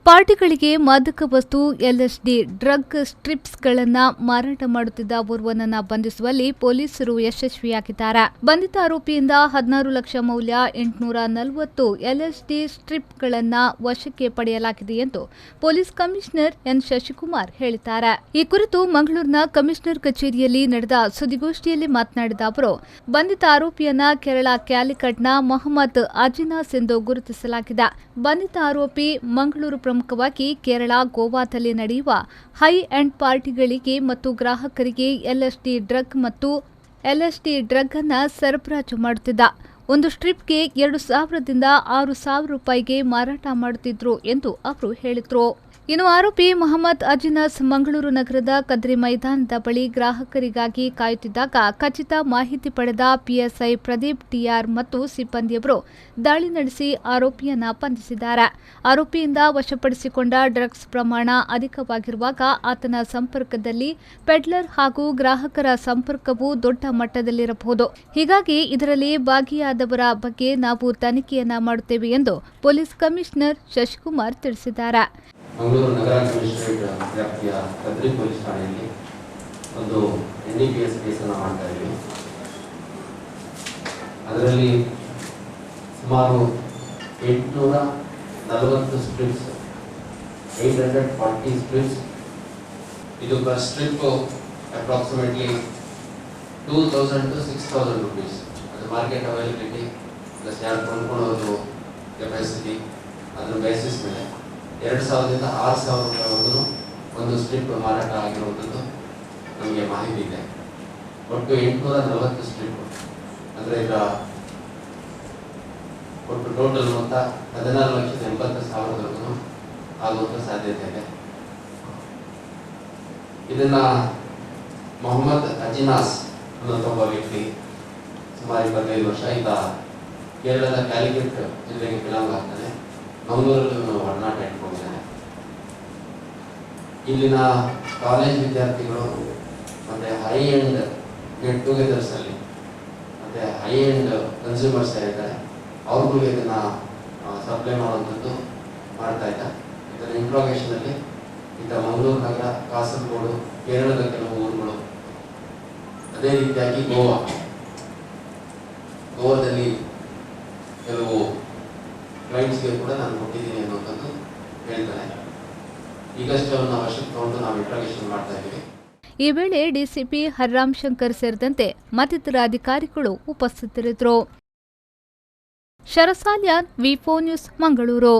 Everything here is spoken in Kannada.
ಪಾರ್ಟಿಗಳಿಗೆ ಮಾದಕ ವಸ್ತು ಎಲ್ಎಸ್ಡಿ ಡ್ರಗ್ ಸ್ಟ್ರಿಪ್ಸ್ಗಳನ್ನು ಮಾರಾಟ ಮಾಡುತ್ತಿದ್ದ ಓರ್ವನನ್ನು ಬಂಧಿಸುವಲ್ಲಿ ಪೊಲೀಸರು ಯಶಸ್ವಿಯಾಗಿದ್ದಾರೆ. ಬಂಧಿತ ಆರೋಪಿಯಿಂದ 16 ಲಕ್ಷ ಮೌಲ್ಯ 840 ಎಲ್ಎಸ್ಡಿ ಸ್ಟ್ರಿಪ್ಗಳನ್ನು ವಶಕ್ಕೆ ಪಡೆಯಲಾಗಿದೆ ಎಂದು ಪೊಲೀಸ್ ಕಮಿಷನರ್ ಎನ್ ಶಶಿಕುಮಾರ್ ಹೇಳಿದ್ದಾರೆ. ಈ ಕುರಿತು ಮಂಗಳೂರಿನ ಕಮಿಷನರ್ ಕಚೇರಿಯಲ್ಲಿ ನಡೆದ ಸುದ್ದಿಗೋಷ್ಠಿಯಲ್ಲಿ ಮಾತನಾಡಿದ ಅವರು, ಬಂಧಿತ ಆರೋಪಿಯನ್ನ ಕೇರಳ ಕ್ಯಾಲಿಕಟ್ನ ಮೊಹಮ್ಮದ್ ಅಜಿನಾಸ್ ಎಂದು ಗುರುತಿಸಲಾಗಿದೆ. ಬಂಧಿತ ಆರೋಪಿ ಮಂಗಳೂರು ಪ್ರಮುಖವಾಗಿ ಕೇರಳ, ಗೋವಾದಲ್ಲಿ ನಡೆಯುವ ಹೈ ಎಂಡ್ ಪಾರ್ಟಿಗಳಿಗೆ ಮತ್ತು ಗ್ರಾಹಕರಿಗೆ ಎಲ್ಎಸ್ಡಿ ಡ್ರಗ್ ಮತ್ತು ಎಲ್ಎಸ್ಡಿ ಡ್ರಗ್ ಅನ್ನು ಸರಬರಾಜು ಮಾಡುತ್ತಿದ್ದ. ಒಂದು ಸ್ಟ್ರಿಪ್ಗೆ 2,000ದಿಂದ 6,000 ರೂಪಾಯಿಗೆ ಮಾರಾಟ ಮಾಡುತ್ತಿದ್ರು ಎಂದು ಅವರು ಹೇಳಿದರು. ಇನ್ನು ಆರೋಪಿ ಮೊಹಮ್ಮದ್ ಅಜಿನಾಸ್ ಮಂಗಳೂರು ನಗರದ ಕದ್ರಿ ಮೈದಾನದ ಬಳಿ ಗ್ರಾಹಕರಿಗಾಗಿ ಕಾಯುತ್ತಿದ್ದಾಗ ಖಚಿತ ಮಾಹಿತಿ ಪಡೆದ ಪಿಎಸ್ಐ ಪ್ರದೀಪ್ ಟಿಆರ್ ಮತ್ತು ಸಿಬ್ಬಂದಿಯವರು ದಾಳಿ ನಡೆಸಿ ಆರೋಪಿಯನ್ನ ಬಂಧಿಸಿದ್ದಾರೆ. ಆರೋಪಿಯಿಂದ ವಶಪಡಿಸಿಕೊಂಡ ಡ್ರಗ್ಸ್ ಪ್ರಮಾಣ ಅಧಿಕವಾಗಿರುವಾಗ ಆತನ ಸಂಪರ್ಕದಲ್ಲಿ ಪೆಡ್ಲರ್ ಹಾಗೂ ಗ್ರಾಹಕರ ಸಂಪರ್ಕವು ದೊಡ್ಡ ಮಟ್ಟದಲ್ಲಿರಬಹುದು. ಹೀಗಾಗಿ ಇದರಲ್ಲಿ ಭಾಗಿಯಾದವರ ಬಗ್ಗೆ ನಾವು ತನಿಖೆಯನ್ನ ಮಾಡುತ್ತೇವೆ ಎಂದು ಪೊಲೀಸ್ ಕಮಿಷನರ್ ಶಶಿಕುಮಾರ್ ತಿಳಿಸಿದ್ದಾರೆ. ಮಂಗಳೂರು ನಗರ ಕಮಿಷನರೇಟ್ ವ್ಯಾಪ್ತಿಯ ಕದ್ರಿ ಪೊಲೀಸ್ ಠಾಣೆಯಲ್ಲಿ ಒಂದು NDPS ಕೇಸನ್ನು ಮಾಡ್ತಾ ಇದ್ದೀವಿ. ಅದರಲ್ಲಿ ಸುಮಾರು 840 ಸ್ಟ್ರಿಪ್ಸ್, 840 ಸ್ಟ್ರಿಪ್ಸ್. ಇದು per strip approximately 2,000 to 6,000 rupees. ಅದು ಮಾರ್ಕೆಟ್ ಅವೈಲಬಿಲಿಟಿ ಪ್ಲಸ್ ಯಾರು ಕೊಂಡ್ಕೊಳ್ಳೋದು ಕೆಪಾಸಿಟಿ ಅದರ ಬೇಸಿಸ್ ಮೇಲೆ 2,000ದಿಂದ 6,000 ರೂಪಾಯಿವರೆಗೂ ಒಂದು ಸ್ಟ್ರಿಪ್ ಮಾರಾಟ ಆಗಿರುವಂಥದ್ದು ನಮಗೆ ಮಾಹಿತಿ ಇದೆ. ಒಟ್ಟು 840 ಸ್ಟ್ರಿಪ್ ಅಂದರೆ ಈಗ ಒಟ್ಟು ಟೋಟಲ್ ಮೊತ್ತ 14,80,000ವರೆಗೂ ಆಗುವಂಥ ಸಾಧ್ಯತೆ ಇದೆ. ಇದನ್ನ ಮೊಹಮ್ಮದ್ ಅಜಿನಾಸ್ ಅನ್ನುವಂಥ ಒಬ್ಬ ವ್ಯಕ್ತಿ ಸುಮಾರು 25 ವರ್ಷ ಈತ ಕೇರಳದ ಕ್ಯಾಲಿಕಟ್ ಜಿಲ್ಲೆಗೆ ಬಿಲಾಂಗ್ ಆಗ್ತಾನೆ. ಮಂಗಳೂರಲ್ಲಿ ಒಡನಾಟ ಇಟ್ಕೊಂಡಿದ್ದಾನೆ. ಇಲ್ಲಿನ ಕಾಲೇಜ್ ವಿದ್ಯಾರ್ಥಿಗಳು ಮತ್ತೆ ಹೈ ಎಂಡ್ ಗೆಟ್ ಟುಗೆದರ್ಸ್ ಅಲ್ಲಿ ಮತ್ತೆ ಹೈ ಎಂಡ್ ಕನ್ಸ್ಯೂಮರ್ಸ್ ಇದ್ದಾರೆ, ಅವ್ರಿಗೂ ಇದನ್ನ ಸಪ್ಲೈ ಮಾಡುವಂಥದ್ದು ಮಾಡ್ತಾ ಇದ್ದ. ಇದರ ಇಂಟ್ರಾಗೇಷನ್ ಅಲ್ಲಿ ಈತ ಮಂಗಳೂರು ನಗರ, ಕಾಸರಗೋಡು, ಕೇರಳದ ಕೆಲವು ಊರುಗಳು, ಅದೇ ರೀತಿಯಾಗಿ ಗೋವಾದಲ್ಲಿ ಕೆಲವು ಕ್ಲೈಂಟ್ಸ್ಗೆ ಕೂಡ ನಾನು ಕೊಟ್ಟಿದ್ದೀನಿ ಅನ್ನುವಂಥದ್ದು ಹೇಳ್ತಾನೆ. ಈಗಷ್ಟೇ ಅವನ್ನ ವಶಕ್ಕೆ ತಗೊಂಡು ನಾವು ಇಂಟ್ರಾಗೇಷನ್ ಮಾಡ್ತಾ ಇದ್ದೀವಿ. ಈ ವೇಳೆ ಡಿಸಿಪಿ ಹರ್ರಾಮ್ ಶಂಕರ್ ಸೇರಿದಂತೆ ಮತ್ತಿತರ ಅಧಿಕಾರಿಗಳು ಉಪಸ್ಥಿತರಿದ್ದರು. ಶರಸಾಲ್ಯಾನ್, ವಿ4 ನ್ಯೂಸ್, ಮಂಗಳೂರು.